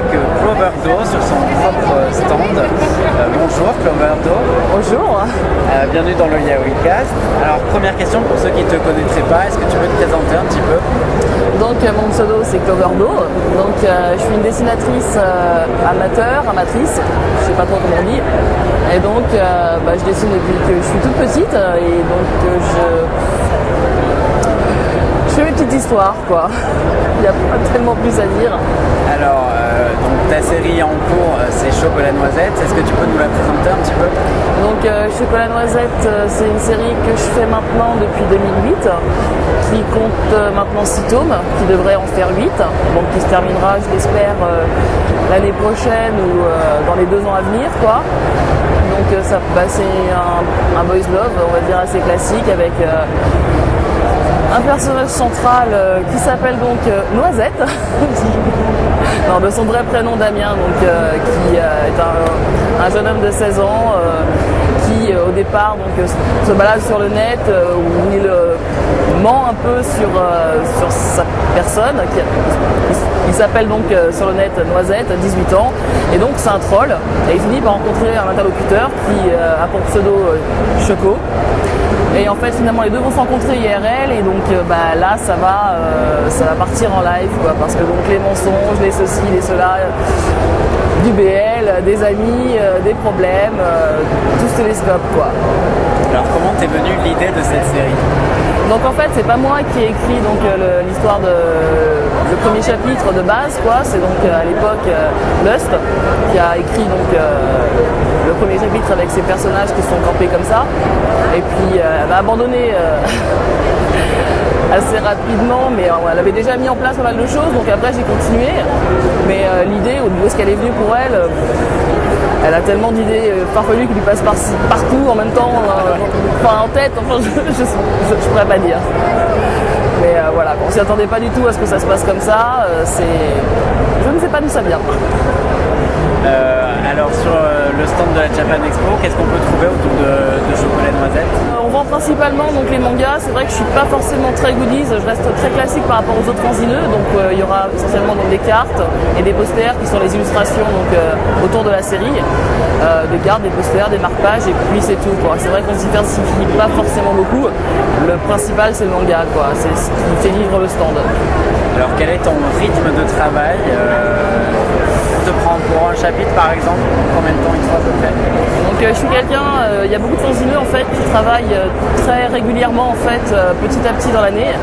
avec Clover Do sur son propre stand. Bonjour Clover Do. Bonjour. Bienvenue dans le Yaoicast. Alors première question pour ceux qui ne te connaîtraient pas, est-ce que tu peux te présenter un petit peu? Donc mon pseudo c'est Clover Do. Donc je suis une dessinatrice amatrice, je sais pas trop comment on dit. Et donc je dessine depuis que je suis toute petite et donc je fais mes petites histoires quoi. Il n'y a pas tellement plus à dire. Alors donc ta série en cours c'est Chocolat Noisette, est-ce que tu peux nous la présenter un petit peu? Donc Chocolat Noisette c'est une série que je fais maintenant depuis 2008 qui compte maintenant 6 tomes, qui devrait en faire 8, donc qui se terminera je l'espère l'année prochaine ou dans les 2 ans à venir quoi. Donc c'est un boys love on va dire assez classique avec un personnage central qui s'appelle donc Noisette, non, de son vrai prénom Damien, donc, qui est un jeune homme de 16 ans qui au départ donc, se balade sur le net où il ment un peu sur sa personne. Il s'appelle donc sur le net Noisette, 18 ans, et donc c'est un troll, et il finit par rencontrer un interlocuteur qui a pour pseudo Choco. Et en fait finalement les deux vont se rencontrer IRL et donc là ça va partir en live quoi, parce que donc les mensonges, les ceci, les cela, du BL, des amis, des problèmes, tout se télescope quoi. Alors comment t'es venue l'idée de cette série? Donc en fait c'est pas moi qui ai écrit donc l'histoire le premier chapitre de base quoi, c'est donc à l'époque Lust qui a écrit donc le premier chapitre avec ses personnages qui sont campés comme ça, et puis elle m'a abandonné assez rapidement, mais elle avait déjà mis en place pas mal de choses, donc après j'ai continué, mais l'idée, au niveau de ce qu'elle est venue pour elle, elle a tellement d'idées farfelues qui lui passent partout en même temps, en tête, enfin je pourrais pas dire. Mais voilà, on s'y attendait pas du tout à ce que ça se passe comme ça, je ne sais pas d'où ça vient. Alors sur le stand de la Japan Expo, qu'est-ce qu'on peut trouver autour de Chocolat Noisette? On vend principalement donc, les mangas, c'est vrai que je suis pas forcément très goodies, je reste très classique par rapport aux autres fanzineux, donc il y aura essentiellement donc, des cartes et des posters qui sont les illustrations donc, autour de la série, des cartes, des posters, des marque-pages et puis c'est tout quoi. C'est vrai qu'on s'y diversifie pas forcément beaucoup, le principal c'est le manga quoi, c'est ce qui fait vivre le stand. Alors quel est ton rythme de travail? Te prend pour un chapitre par exemple, combien de temps il faut à peu près? Donc je suis quelqu'un, il y a beaucoup de fanzineux en fait qui travaillent très régulièrement en fait petit à petit dans l'année.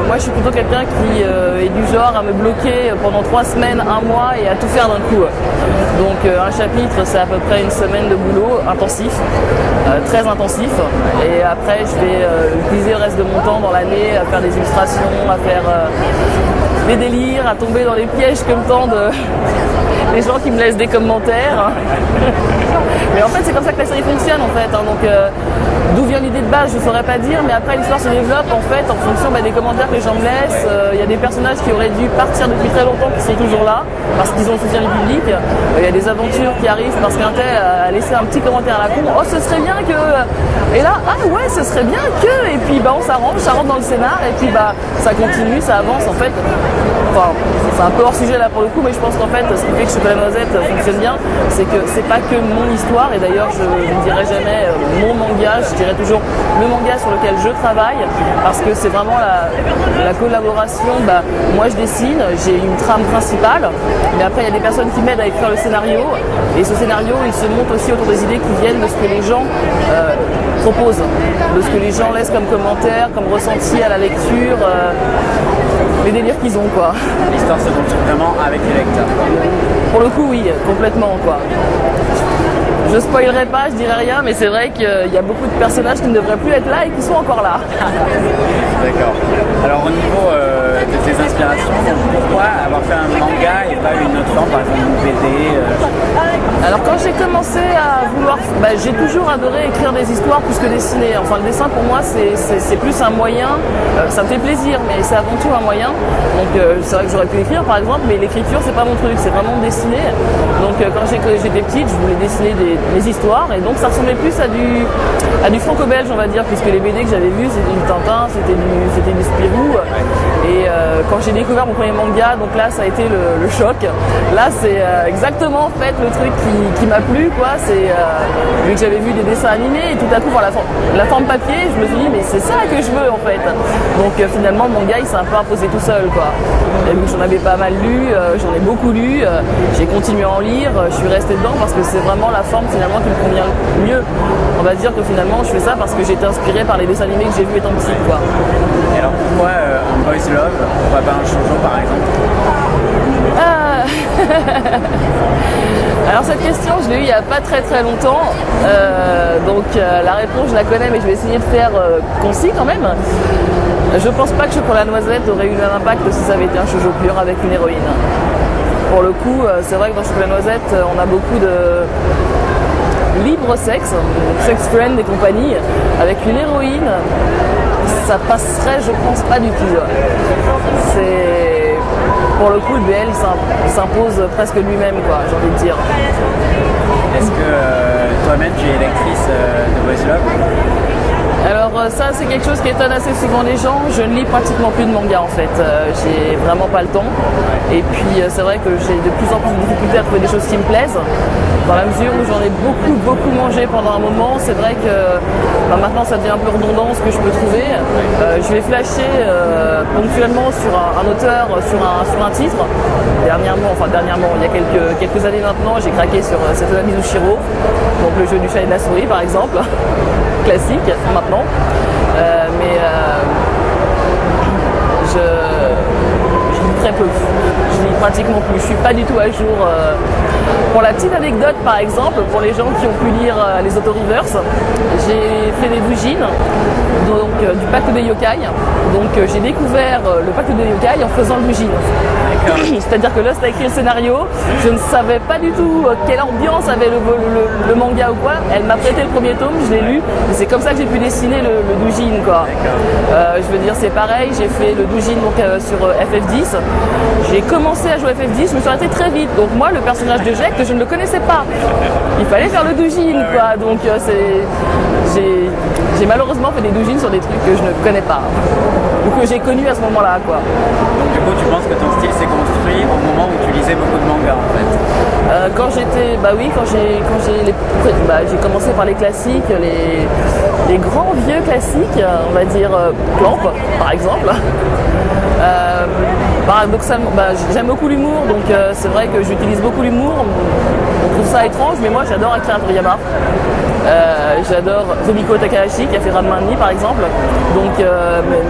Moi je suis plutôt quelqu'un qui est du genre à me bloquer pendant 3 semaines, 1 mois et à tout faire d'un coup. Donc un chapitre c'est à peu près une semaine de boulot intensif, très intensif, et après je vais utiliser le reste de mon temps dans l'année à faire des illustrations, à faire des délires, à tomber dans les pièges que me tendent les gens qui me laissent des commentaires. Mais en fait c'est comme ça que la série fonctionne en fait, donc d'où vient l'idée de base je ne saurais pas dire, mais après l'histoire se développe en fait en fonction des commentaires que les gens me laissent. Il y a des personnages qui auraient dû partir depuis très longtemps qui sont toujours là parce qu'ils ont soutien du public. Il y a des aventures qui arrivent parce qu'un tel a laissé un petit commentaire à la con, oh ce serait bien que, et là ah ouais ce serait bien que, et puis on s'arrange, ça rentre dans le scénar et puis ça continue, ça avance en fait. Enfin, c'est un peu hors sujet là pour le coup, mais je pense qu'en fait ce qui fait que Chocolat Noisette fonctionne bien, c'est que c'est pas que mon histoire, et d'ailleurs je ne dirai jamais mon manga, je dirais toujours le manga sur lequel je travaille, parce que c'est vraiment la collaboration. Moi je dessine, j'ai une trame principale, mais après il y a des personnes qui m'aident à écrire le scénario, et ce scénario il se monte aussi autour des idées qui viennent de ce que les gens proposent, de ce que les gens laissent comme commentaires, comme ressenti à la lecture, les délires qu'ils ont quoi. L'histoire se construit vraiment avec les lecteurs. Pour le coup oui, complètement quoi. Je spoilerai pas, je dirai rien, mais c'est vrai qu'il y a beaucoup de personnages qui ne devraient plus être là et qui sont encore là. D'accord. Alors au niveau de tes inspirations, pourquoi avoir fait un manga et pas une autre forme, par exemple une BD Alors quand j'ai commencé à vouloir... j'ai toujours adoré écrire des histoires plus que dessiner. Enfin le dessin pour moi c'est plus un moyen, ça me fait plaisir, mais c'est avant tout un moyen. Donc c'est vrai que j'aurais pu écrire par exemple, mais l'écriture c'est pas mon truc, c'est vraiment dessiner. Donc quand j'étais petite, je voulais dessiner mes histoires, et donc ça ressemblait plus à du franco-belge on va dire, puisque les BD que j'avais vus c'était du Tintin, c'était du Spirou. Et quand j'ai découvert mon premier manga, donc là ça a été le choc. Là c'est exactement en fait le truc qui m'a plu quoi. C'est vu que j'avais vu des dessins animés et tout à coup voir la forme papier, je me suis dit mais c'est ça que je veux en fait. Donc finalement le manga il s'est un peu imposé tout seul quoi. Et vu que j'en avais pas mal lu, j'en ai beaucoup lu, j'ai continué à en lire, je suis restée dedans parce que c'est vraiment la forme finalement qui me convient le mieux. On va dire que finalement je fais ça parce que j'ai été inspirée par les dessins animés que j'ai vus étant petite quoi. Et alors pourquoi un boys love, pourquoi pas un shoujo par exemple? Alors cette question je l'ai eue il n'y a pas très longtemps, donc la réponse je la connais mais je vais essayer de faire concis quand même. Je pense pas que Chocolat Noisette aurait eu le même impact si ça avait été un shoujo pur avec une héroïne. Pour le coup, c'est vrai que dans Chocolat Noisette, on a beaucoup de libre sexe, sex friend et compagnie, avec une héroïne, ça passerait, je pense pas du tout. C'est pour le coup le BL il s'impose presque lui-même quoi, j'ai envie de dire. Est-ce que toi-même tu es lectrice de Boys Love? Alors ça c'est quelque chose qui étonne assez souvent les gens, je ne lis pratiquement plus de manga en fait, j'ai vraiment pas le temps et puis c'est vrai que j'ai de plus en plus de difficultés à trouver des choses qui me plaisent, dans la mesure où j'en ai beaucoup mangé pendant un moment, c'est vrai que maintenant ça devient un peu redondant ce que je peux trouver, je vais flasher ponctuellement sur un auteur, sur un titre, dernièrement, il y a quelques années maintenant j'ai craqué sur Satoru Mizushiro, donc le jeu du chat et de la souris par exemple. Classique maintenant, mais je lis très peu, je lis pratiquement plus, je suis pas du tout à jour. Pour la petite anecdote par exemple, pour les gens qui ont pu lire les Auto-Reverse, j'ai fait des doujins donc, du pacte des yokai, donc j'ai découvert le pacte des yokai en faisant le doujin. C'est-à-dire que là c'était écrit le scénario, je ne savais pas du tout quelle ambiance avait le manga ou quoi, elle m'a prêté le premier tome, je l'ai lu, et c'est comme ça que j'ai pu dessiner le doujin quoi. Je veux dire c'est pareil, j'ai fait le doujin donc, sur FF10, j'ai commencé à jouer à FF10, je me suis arrêtée très vite, donc moi le personnage de Jack je ne le connaissais pas, il fallait faire le doujin quoi, donc j'ai malheureusement fait des doujins sur des trucs que je ne connais pas, ou que j'ai connus à ce moment-là quoi. Donc du coup tu penses que ton style s'est construit au moment où tu lisais beaucoup de mangas en fait? Quand j'étais, j'ai commencé par les classiques, les grands vieux classiques, on va dire Clamp par exemple. Paradoxalement, j'aime beaucoup l'humour, donc c'est vrai que j'utilise beaucoup l'humour. On trouve ça étrange, mais moi j'adore Akira Toriyama. J'adore Rumiko Takahashi qui a fait Ranma &, par exemple. Donc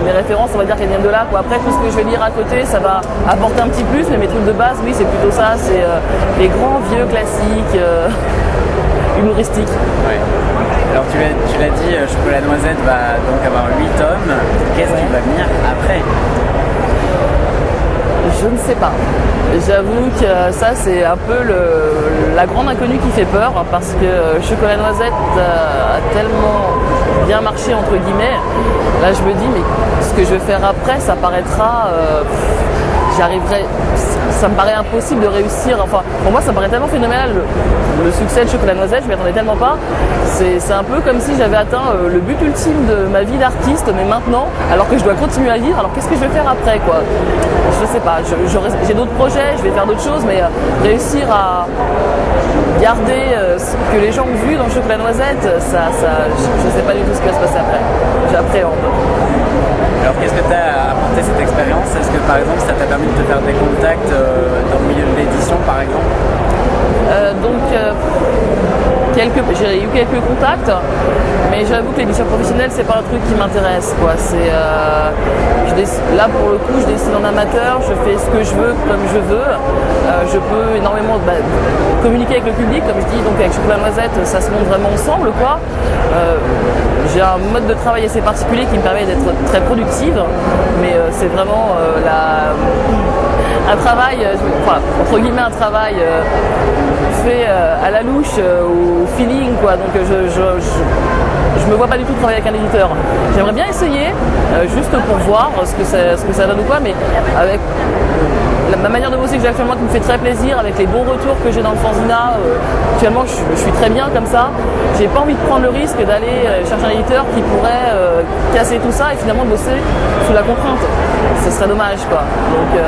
mes références, on va dire qu'elles viennent de là quoi. Après tout ce que je vais lire à côté, ça va apporter un petit plus, mais mes trucs de base, oui, c'est plutôt ça, c'est les grands vieux classiques humoristiques. Ouais. Alors tu l'as dit, Chocolat Noisette va donc avoir 8 tomes. Qu'est-ce qui va venir après? Je ne sais pas. J'avoue que ça c'est un peu la grande inconnue qui fait peur parce que Chocolat Noisette a tellement bien marché entre guillemets. Là je me dis mais ce que je vais faire après ça paraîtra... ça me paraît impossible de réussir, enfin pour moi ça me paraît tellement phénoménal le succès de Chocolat Noisette, je m'y attendais tellement pas, c'est un peu comme si j'avais atteint le but ultime de ma vie d'artiste, mais maintenant, alors que je dois continuer à vivre, alors qu'est-ce que je vais faire après quoi? Je sais pas, j'ai d'autres projets, je vais faire d'autres choses, mais réussir à garder ce que les gens ont vu dans Chocolat Noisette, je sais pas du tout ce qui va se passer après, j'appréhende. Alors qu'est-ce que t'as apporté cette expérience? Est-ce que par exemple ça t'a permis de te faire des contacts dans le milieu de l'édition par exemple? J'ai eu quelques contacts, mais j'avoue que l'édition professionnelle c'est pas un truc qui m'intéresse quoi. Là pour le coup je dessine en amateur, je fais ce que je veux comme je veux, je peux énormément communiquer avec le public comme je dis, donc avec Chocolat Noisette ça se monte vraiment ensemble quoi. J'ai un mode de travail assez particulier qui me permet d'être très productive, mais c'est vraiment un travail, entre guillemets un travail fait à la louche, au feeling quoi, donc je me vois pas du tout travailler avec un éditeur. J'aimerais bien essayer, juste pour voir ce que ça donne ou quoi, mais avec ma manière de bosser que j'ai actuellement qui me fait très plaisir, avec les bons retours que j'ai dans le fanzina. Actuellement, je suis très bien comme ça. J'ai pas envie de prendre le risque d'aller chercher un éditeur qui pourrait casser tout ça et finalement de bosser sous la contrainte. Ce serait dommage, quoi. Donc,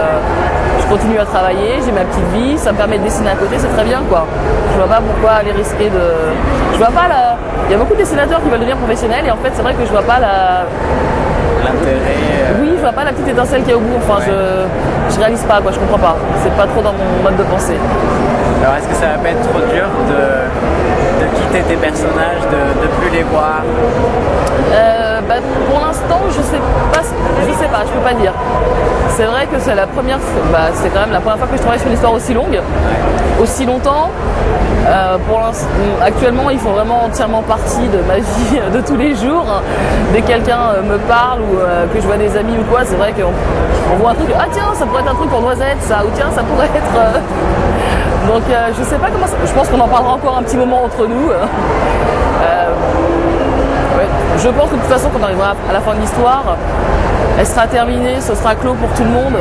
je continue à travailler, j'ai ma petite vie, ça me permet de dessiner à côté, c'est très bien, quoi. Je vois pas pourquoi aller risquer de... Je vois pas la... Il y a beaucoup de dessinateurs qui veulent devenir professionnels et en fait, c'est vrai que je vois pas la... L'intérêt. Oui, je vois pas la petite étincelle qu'il y a au bout. Enfin, Ouais. je réalise pas, quoi. Je comprends pas. C'est pas trop dans mon mode de pensée. Alors est-ce que ça va pas être trop dur de quitter tes personnages, de plus les voir? Pour l'instant, je sais pas, je peux pas dire. C'est vrai que c'est la première fois, c'est quand même la première fois que je travaille sur une histoire aussi longue, aussi longtemps. Actuellement, ils font vraiment entièrement partie de ma vie de tous les jours. Dès que quelqu'un me parle ou que je vois des amis ou quoi, c'est vrai qu'on voit un truc. Ah tiens, ça pourrait être un truc pour Noisette, ça. Ou tiens, ça pourrait être. Donc, je sais pas comment ça. Je pense qu'on en parlera encore un petit moment entre nous. Ouais. Je pense que de toute façon, quand on arrivera à la fin de l'histoire, elle sera terminée, ce sera clos pour tout le monde.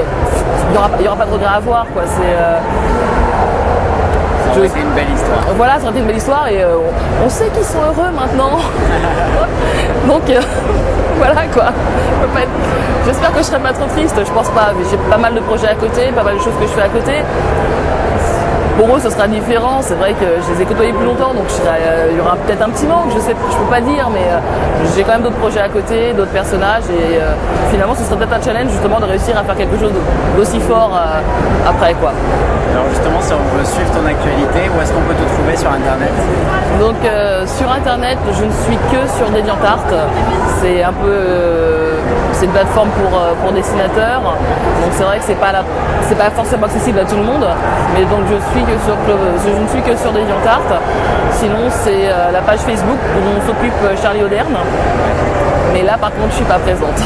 Il y aura pas de regret à avoir, quoi. Ça aurait été une belle histoire. Voilà, ça aurait été une belle histoire et on sait qu'ils sont heureux maintenant. Donc voilà, quoi. J'espère que je serai pas trop triste, je pense pas. J'ai pas mal de projets à côté, pas mal de choses que je fais à côté. Pour eux, ce sera différent. C'est vrai que je les ai côtoyés plus longtemps, donc il y aura peut-être un petit manque. Je peux pas dire, mais j'ai quand même d'autres projets à côté, d'autres personnages, et finalement, ce serait peut-être un challenge justement de réussir à faire quelque chose d'aussi fort après, quoi. Alors justement, si on veut suivre ton actualité, où est-ce qu'on peut te trouver sur Internet? Donc sur Internet, je ne suis que sur DeviantArt. C'est un peu, c'est une plateforme pour dessinateurs. Donc c'est vrai que c'est pas forcément accessible à tout le monde. Mais donc je ne suis que sur DeviantArt. Sinon c'est la page Facebook dont s'occupe Charlie Auderne. Mais là par contre je suis pas présente.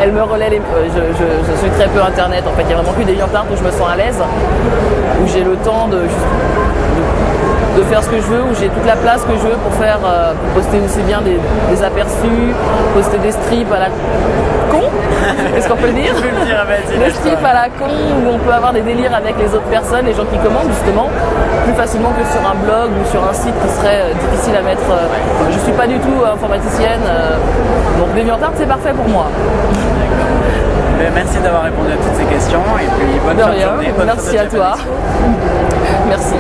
Elle me relaie je suis très peu Internet. En fait il y a vraiment que DeviantArt où je me sens à l'aise, où j'ai le temps de faire ce que je veux, où j'ai toute la place que je veux pour poster aussi bien des aperçus, poster des strips à la con, est-ce qu'on peut le dire? Tu peux le dire, vas-y. Des strips à la con où on peut avoir des délires avec les autres personnes, les gens qui commandent justement, plus facilement que sur un blog ou sur un site qui serait difficile à mettre. Je suis pas du tout informaticienne, donc DeviantArt c'est parfait pour moi. Merci d'avoir répondu à toutes ces questions et puis bonne De fin de rien, journée. Bonne merci photo à de toi. Japan Expo. Merci.